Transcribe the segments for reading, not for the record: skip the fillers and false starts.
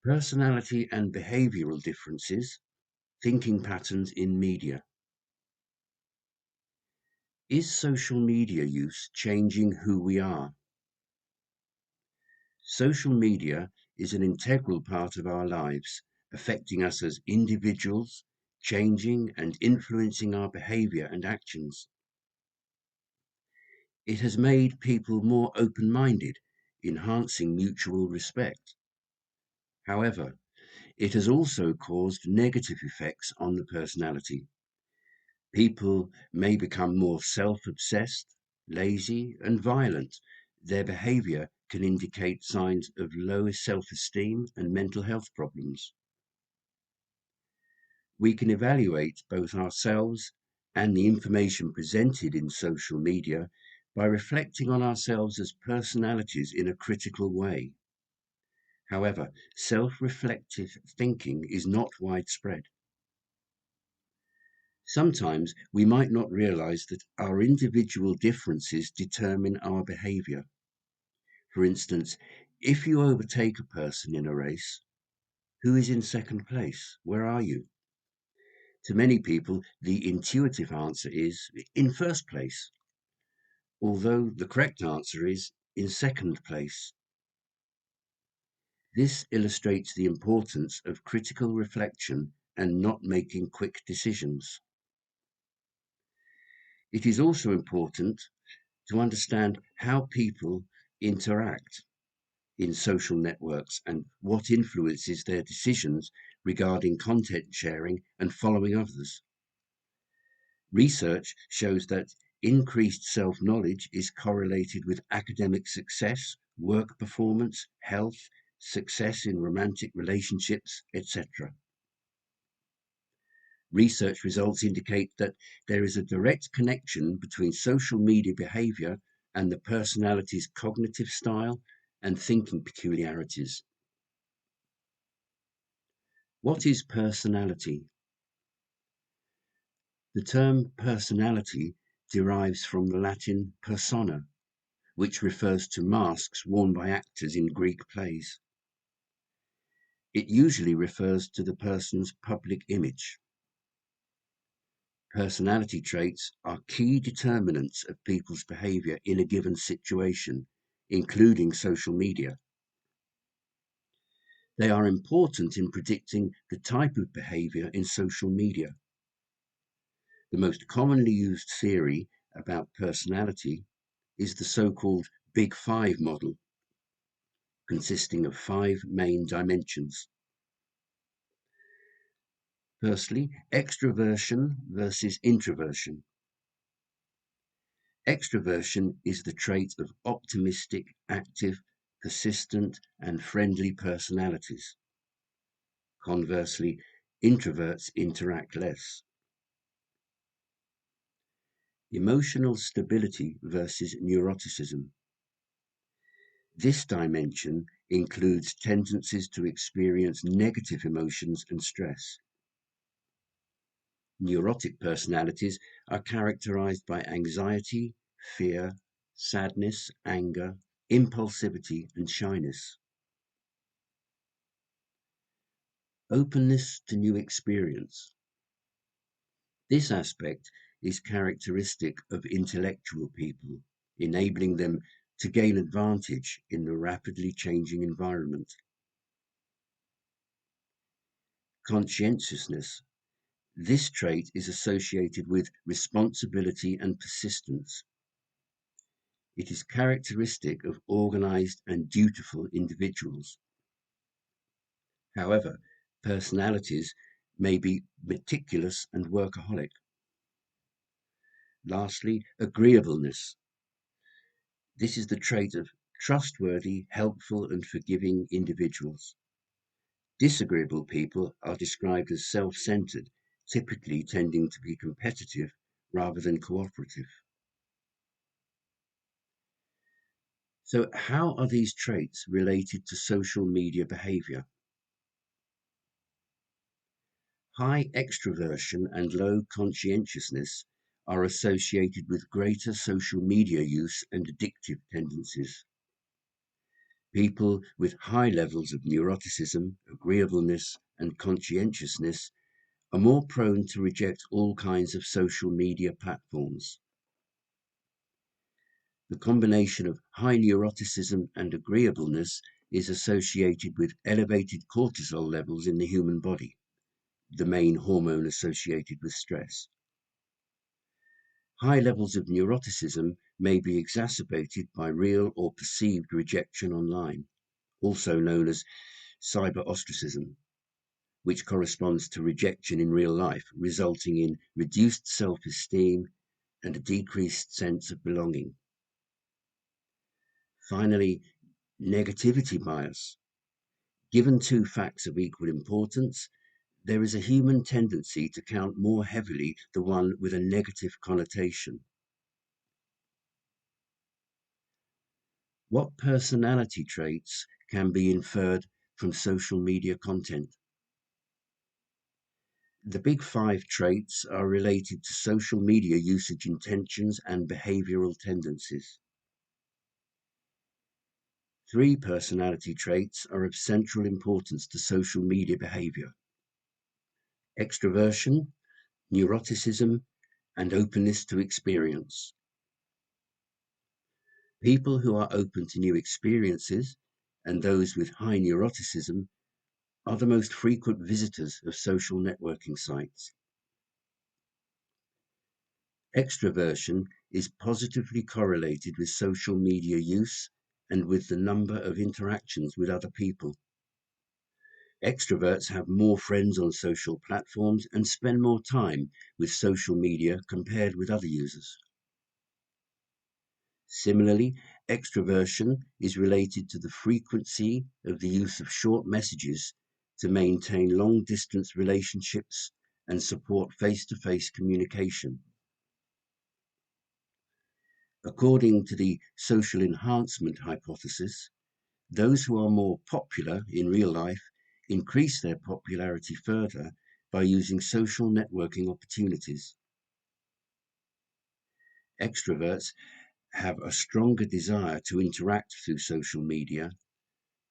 Personality and behavioral differences, thinking patterns in media. Is social media use changing who we are? Social media is an integral part of our lives, affecting us as individuals, changing and influencing our behavior and actions. It has made people more open-minded, enhancing mutual respect. However, it has also caused negative effects on the personality. People may become more self-obsessed, lazy, and violent. Their behavior can indicate signs of low self-esteem and mental health problems. We can evaluate both ourselves and the information presented in social media by reflecting on ourselves as personalities in a critical way. However, self-reflective thinking is not widespread. Sometimes we might not realize that our individual differences determine our behavior. For instance, if you overtake a person in a race, who is in second place? Where are you? To many people, the intuitive answer is in first place, although the correct answer is in second place. This illustrates the importance of critical reflection and not making quick decisions. It is also important to understand how people interact in social networks and what influences their decisions regarding content sharing and following others. Research shows that increased self-knowledge is correlated with academic success, work performance, health, success in romantic relationships, etc. Research results indicate that there is a direct connection between social media behavior and the personality's cognitive style and thinking peculiarities. What is personality? The term personality derives from the Latin persona, which refers to masks worn by actors in Greek plays. It usually refers to the person's public image. Personality traits are key determinants of people's behavior in a given situation, including social media. They are important in predicting the type of behavior in social media. The most commonly used theory about personality is the so-called Big Five model, consisting of 5 main dimensions. Firstly, extroversion versus introversion. Extroversion is the trait of optimistic, active, persistent, and friendly personalities. Conversely, introverts interact less. Emotional stability versus neuroticism. This dimension includes tendencies to experience negative emotions and stress. Neurotic personalities are characterized by anxiety, fear, sadness, anger, impulsivity, and shyness. Openness to new experience. This aspect is characteristic of intellectual people, enabling them to gain advantage in the rapidly changing environment. Conscientiousness. This trait is associated with responsibility and persistence. It is characteristic of organized and dutiful individuals. However, personalities may be meticulous and workaholic. Lastly, agreeableness. This is the trait of trustworthy, helpful, and forgiving individuals. Disagreeable people are described as self-centered, typically tending to be competitive rather than cooperative. So, how are these traits related to social media behavior? High extroversion and low conscientiousness are associated with greater social media use and addictive tendencies. People with high levels of neuroticism, agreeableness, and conscientiousness are more prone to reject all kinds of social media platforms. The combination of high neuroticism and agreeableness is associated with elevated cortisol levels in the human body, the main hormone associated with stress. High levels of neuroticism may be exacerbated by real or perceived rejection online, also known as cyber ostracism, which corresponds to rejection in real life, resulting in reduced self-esteem and a decreased sense of belonging. Finally, negativity bias. Given two facts of equal importance, there is a human tendency to count more heavily the one with a negative connotation. What personality traits can be inferred from social media content? The big five traits are related to social media usage intentions and behavioral tendencies. Three personality traits are of central importance to social media behavior: extroversion, neuroticism, and openness to experience. People who are open to new experiences and those with high neuroticism are the most frequent visitors of social networking sites. Extroversion is positively correlated with social media use and with the number of interactions with other people. Extroverts have more friends on social platforms and spend more time with social media compared with other users. Similarly, extroversion is related to the frequency of the use of short messages to maintain long-distance relationships and support face-to-face communication. According to the social enhancement hypothesis, those who are more popular in real life increase their popularity further by using social networking opportunities. Extroverts have a stronger desire to interact through social media,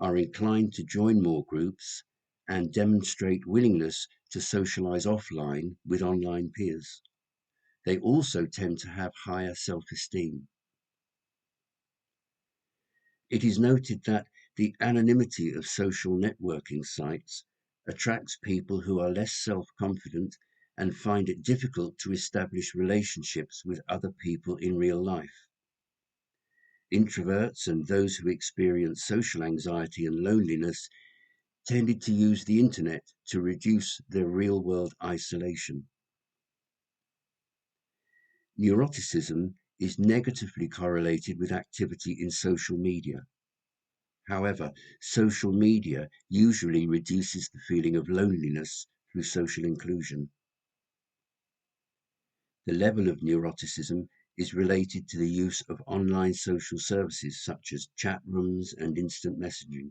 are inclined to join more groups, and demonstrate willingness to socialize offline with online peers. They also tend to have higher self-esteem. It is noted that the anonymity of social networking sites attracts people who are less self-confident and find it difficult to establish relationships with other people in real life. Introverts and those who experience social anxiety and loneliness tended to use the internet to reduce their real-world isolation. Neuroticism is negatively correlated with activity in social media. However, social media usually reduces the feeling of loneliness through social inclusion. The level of neuroticism is related to the use of online social services such as chat rooms and instant messaging.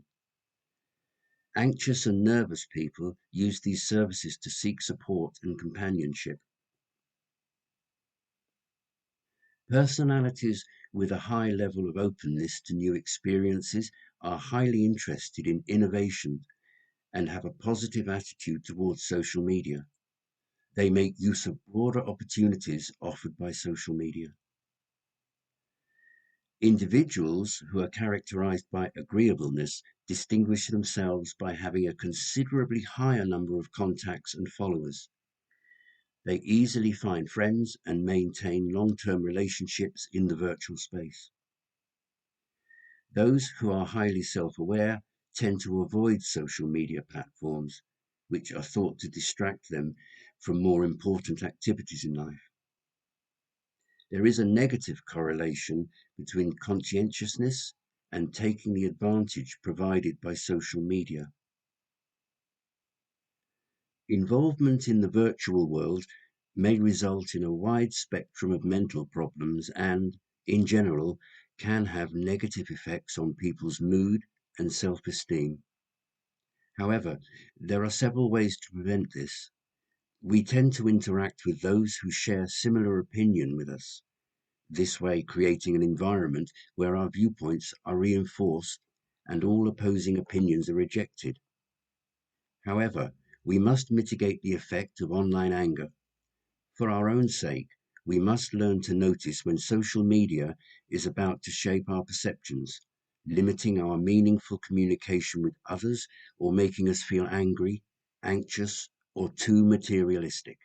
Anxious and nervous people use these services to seek support and companionship. Personalities with a high level of openness to new experiences are highly interested in innovation and have a positive attitude towards social media. They make use of broader opportunities offered by social media. Individuals who are characterized by agreeableness distinguish themselves by having a considerably higher number of contacts and followers. They easily find friends and maintain long-term relationships in the virtual space. Those who are highly self-aware tend to avoid social media platforms, which are thought to distract them from more important activities in life. There is a negative correlation between conscientiousness and taking the advantage provided by social media. Involvement in the virtual world may result in a wide spectrum of mental problems and, in general, can have negative effects on people's mood and self-esteem. However, there are several ways to prevent this. We tend to interact with those who share similar opinion with us, this way creating an environment where our viewpoints are reinforced and all opposing opinions are rejected. However, we must mitigate the effect of online anger. For our own sake, we must learn to notice when social media is about to shape our perceptions, limiting our meaningful communication with others or making us feel angry, anxious, or too materialistic.